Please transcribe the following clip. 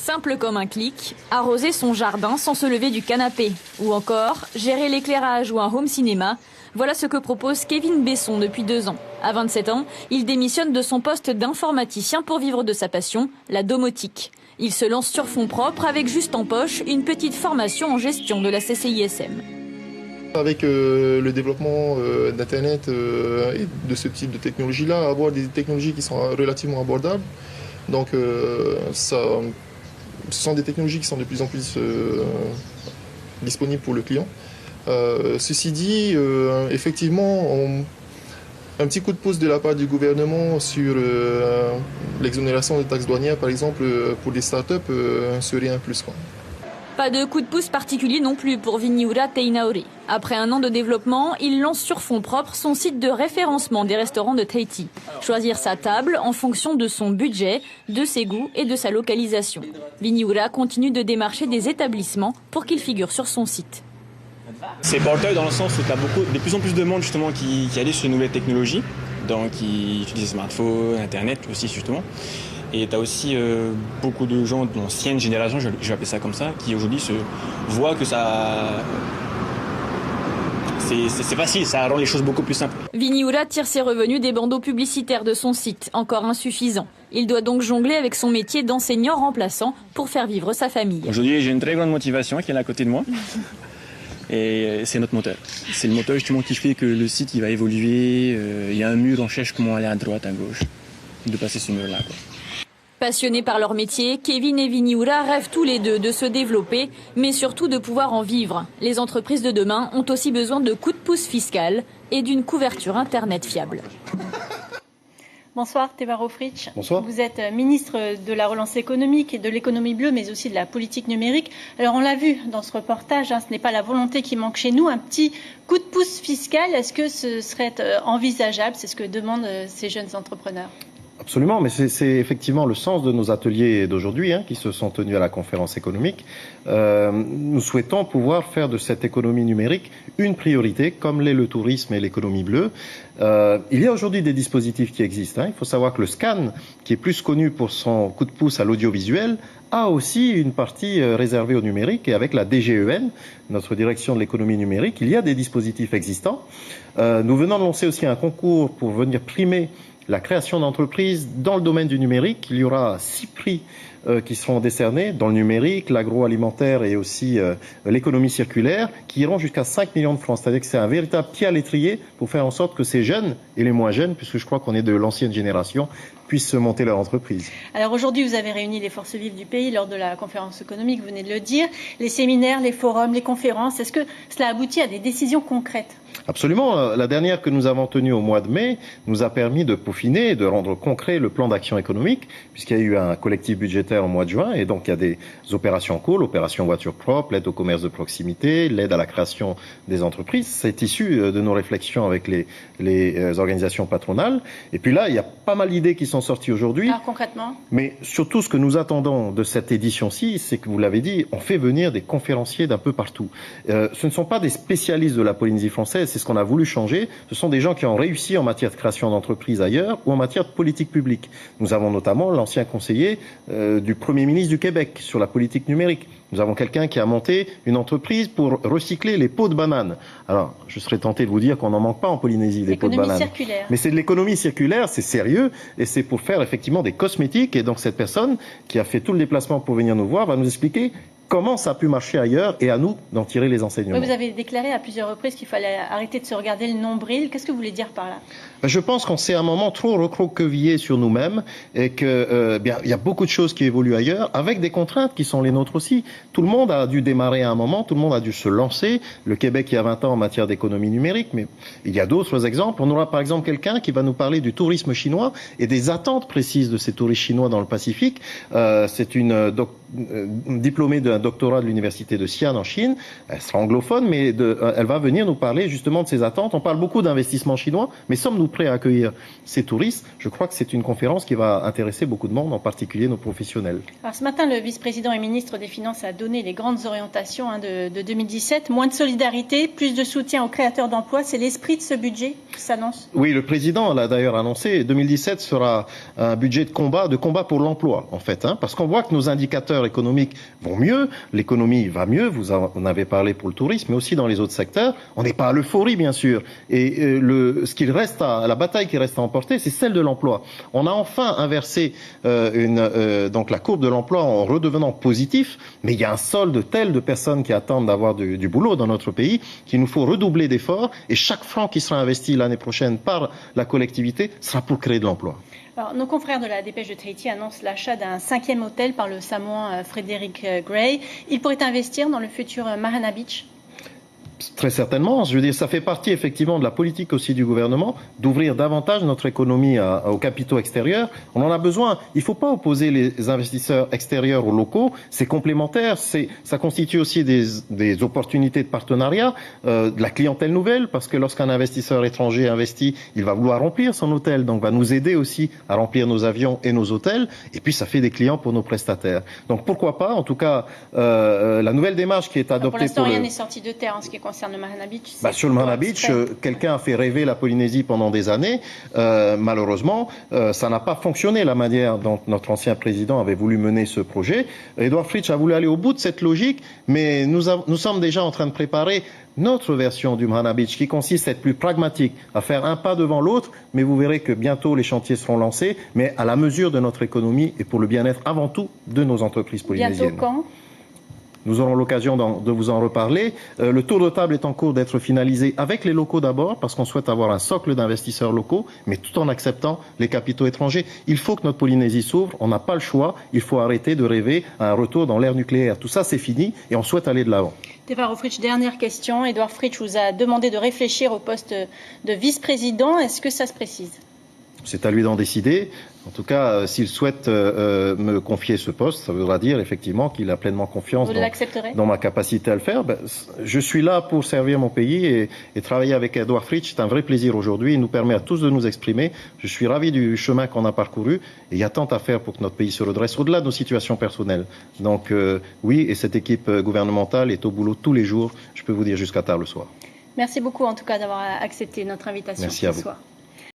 Simple comme un clic, arroser son jardin sans se lever du canapé. Ou encore, gérer l'éclairage ou un home cinéma. Voilà ce que propose Kevin Besson depuis 2 ans. À 27 ans, il démissionne de son poste d'informaticien pour vivre de sa passion, la domotique. Il se lance sur fonds propres avec juste en poche une petite formation en gestion de la CCISM. Avec le développement d'Internet et de ce type de technologie-là, avoir des technologies qui sont relativement abordables. Donc ce sont des technologies qui sont de plus en plus disponibles pour le client. Ceci dit, effectivement, un petit coup de pouce de la part du gouvernement sur l'exonération des taxes douanières, par exemple, pour des startups, serait un plus, quoi. Pas de coup de pouce particulier non plus pour Viniura Teinaori. Après 1 an de développement, il lance sur fonds propres son site de référencement des restaurants de Tahiti. Choisir sa table en fonction de son budget, de ses goûts et de sa localisation. Viniura continue de démarcher des établissements pour qu'ils figurent sur son site. C'est porteur dans le sens où tu as de plus en plus de monde justement qui allait sur les nouvelles technologies, donc qui utilisent les smartphones, Internet aussi justement. Et tu as aussi beaucoup de gens de l'ancienne génération, je vais appeler ça comme ça, qui aujourd'hui se voient que c'est facile, ça rend les choses beaucoup plus simples. Viniura tire ses revenus des bandeaux publicitaires de son site, encore insuffisant. Il doit donc jongler avec son métier d'enseignant remplaçant pour faire vivre sa famille. Aujourd'hui, j'ai une très grande motivation qui est là à côté de moi. Et c'est notre moteur. C'est le moteur justement qui fait que le site il va évoluer. Il y a un mur, on cherche comment aller à droite, à gauche. De passer ce mur-là, quoi. Passionnés par leur métier, Kevin et Viniura rêvent tous les deux de se développer, mais surtout de pouvoir en vivre. Les entreprises de demain ont aussi besoin de coups de pouce fiscal et d'une couverture Internet fiable. Bonsoir Tevaro Fritsch. Bonsoir. Vous êtes ministre de la relance économique et de l'économie bleue, mais aussi de la politique numérique. Alors on l'a vu dans ce reportage, ce n'est pas la volonté qui manque chez nous, un petit coup de pouce fiscal. Est-ce que ce serait envisageable? C'est ce que demandent ces jeunes entrepreneurs. Absolument, mais c'est effectivement le sens de nos ateliers d'aujourd'hui qui se sont tenus à la conférence économique. Nous souhaitons pouvoir faire de cette économie numérique une priorité, comme l'est le tourisme et l'économie bleue. Il y a aujourd'hui des dispositifs qui existent. Il faut savoir que le SCAN, qui est plus connu pour son coup de pouce à l'audiovisuel, a aussi une partie réservée au numérique. Et avec la DGEN, notre direction de l'économie numérique, il y a des dispositifs existants. Nous venons de lancer aussi un concours pour venir primer la création d'entreprises dans le domaine du numérique. Il y aura 6 prix qui seront décernés dans le numérique, l'agroalimentaire et aussi l'économie circulaire, qui iront jusqu'à 5 millions de francs. C'est-à-dire que c'est un véritable pied à l'étrier pour faire en sorte que ces jeunes, et les moins jeunes, puisque je crois qu'on est de l'ancienne génération, puissent se monter leur entreprise. Alors aujourd'hui, vous avez réuni les forces vives du pays lors de la conférence économique, vous venez de le dire, les séminaires, les forums, les conférences. Est-ce que cela aboutit à des décisions concrètes ? Absolument. La dernière que nous avons tenue au mois de mai nous a permis de peaufiner et de rendre concret le plan d'action économique, puisqu'il y a eu un collectif budgétaire au mois de juin, et donc il y a des opérations en cours, l'opération voiture propre, l'aide au commerce de proximité, l'aide à la création des entreprises. C'est issu de nos réflexions avec les organisations patronales. Et puis là, il y a pas mal d'idées qui sont sorties aujourd'hui. Alors concrètement ? Mais surtout, ce que nous attendons de cette édition-ci, c'est que vous l'avez dit, on fait venir des conférenciers d'un peu partout. Ce ne sont pas des spécialistes de la Polynésie française, c'est ce qu'on a voulu changer. Ce sont des gens qui ont réussi en matière de création d'entreprises ailleurs ou en matière de politique publique. Nous avons notamment l'ancien conseiller du Premier ministre du Québec sur la politique numérique. Nous avons quelqu'un qui a monté une entreprise pour recycler les pots de bananes. Alors, je serais tenté de vous dire qu'on n'en manque pas en Polynésie, des pots de bananes. Circulaire. Mais c'est de l'économie circulaire, c'est sérieux, et c'est pour faire effectivement des cosmétiques. Et donc cette personne qui a fait tout le déplacement pour venir nous voir va nous expliquer comment ça a pu marcher ailleurs et à nous d'en tirer les enseignements. Oui, vous avez déclaré à plusieurs reprises qu'il fallait arrêter de se regarder le nombril. Qu'est-ce que vous voulez dire par là ? Je pense qu'on s'est à un moment trop recroquevillé sur nous-mêmes et que il y a beaucoup de choses qui évoluent ailleurs avec des contraintes qui sont les nôtres aussi. Tout le monde a dû démarrer à un moment, tout le monde a dû se lancer. Le Québec il y a 20 ans en matière d'économie numérique, mais il y a d'autres exemples. On aura par exemple quelqu'un qui va nous parler du tourisme chinois et des attentes précises de ces touristes chinois dans le Pacifique. C'est une diplômée d'un doctorat de l'université de Xi'an en Chine. Elle sera anglophone, mais elle va venir nous parler justement de ses attentes. On parle beaucoup d'investissements chinois, mais sommes-nous prêts à accueillir ces touristes? Je crois que c'est une conférence qui va intéresser beaucoup de monde, en particulier nos professionnels. Alors ce matin, le vice-président et ministre des Finances a donné les grandes orientations de 2017. Moins de solidarité, plus de soutien aux créateurs d'emplois. C'est l'esprit de ce budget qui s'annonce? Oui, le président l'a d'ailleurs annoncé. 2017 sera un budget de combat pour l'emploi, en fait, parce qu'on voit que nos indicateurs économiques vont mieux, l'économie va mieux, vous en avez parlé pour le tourisme, mais aussi dans les autres secteurs. On n'est pas à l'euphorie, bien sûr. Et la bataille qui reste à emporter, c'est celle de l'emploi. On a enfin inversé donc la courbe de l'emploi en redevenant positif, mais il y a un solde tel de personnes qui attendent d'avoir du boulot dans notre pays qu'il nous faut redoubler d'efforts, et chaque franc qui sera investi l'année prochaine par la collectivité sera pour créer de l'emploi. Alors, nos confrères de la Dépêche de Tahiti annoncent l'achat d'un 5e hôtel par le Samoan Frederick Gray. Il pourrait investir dans le futur Mahana Beach? Très certainement. Je veux dire, ça fait partie effectivement de la politique aussi du gouvernement d'ouvrir davantage notre économie aux capitaux extérieurs. On en a besoin. Il ne faut pas opposer les investisseurs extérieurs aux locaux. C'est complémentaire. Ça constitue aussi des opportunités de partenariat, de la clientèle nouvelle, parce que lorsqu'un investisseur étranger investit, il va vouloir remplir son hôtel, donc va nous aider aussi à remplir nos avions et nos hôtels. Et puis ça fait des clients pour nos prestataires. Donc pourquoi pas? En tout cas, la nouvelle démarche qui est adoptée pour l'instant, rien n'est sorti de terre en ce qui concerne le Mahana Beach. Sur le Mahana Beach, quelqu'un a fait rêver la Polynésie pendant des années. Malheureusement, ça n'a pas fonctionné la manière dont notre ancien président avait voulu mener ce projet. Edouard Fritsch a voulu aller au bout de cette logique, mais nous sommes déjà en train de préparer notre version du Mahana Beach qui consiste à être plus pragmatique, à faire un pas devant l'autre, mais vous verrez que bientôt les chantiers seront lancés, mais à la mesure de notre économie et pour le bien-être avant tout de nos entreprises polynésiennes. Bientôt quand ? Nous aurons l'occasion de vous en reparler. Le tour de table est en cours d'être finalisé avec les locaux d'abord, parce qu'on souhaite avoir un socle d'investisseurs locaux, mais tout en acceptant les capitaux étrangers. Il faut que notre Polynésie s'ouvre, on n'a pas le choix, il faut arrêter de rêver à un retour dans l'ère nucléaire. Tout ça, c'est fini et on souhaite aller de l'avant. Tevaro Fritsch, dernière question. Edouard Fritsch vous a demandé de réfléchir au poste de vice-président. Est-ce que ça se précise ? C'est à lui d'en décider. En tout cas, s'il souhaite me confier ce poste, ça voudra dire effectivement qu'il a pleinement confiance dans ma capacité à le faire. Je suis là pour servir mon pays et travailler avec Edouard Fritsch, c'est un vrai plaisir aujourd'hui. Il nous permet à tous de nous exprimer. Je suis ravi du chemin qu'on a parcouru et il y a tant à faire pour que notre pays se redresse au-delà de nos situations personnelles. Donc oui, et cette équipe gouvernementale est au boulot tous les jours, je peux vous dire jusqu'à tard le soir. Merci beaucoup en tout cas d'avoir accepté notre invitation ce soir.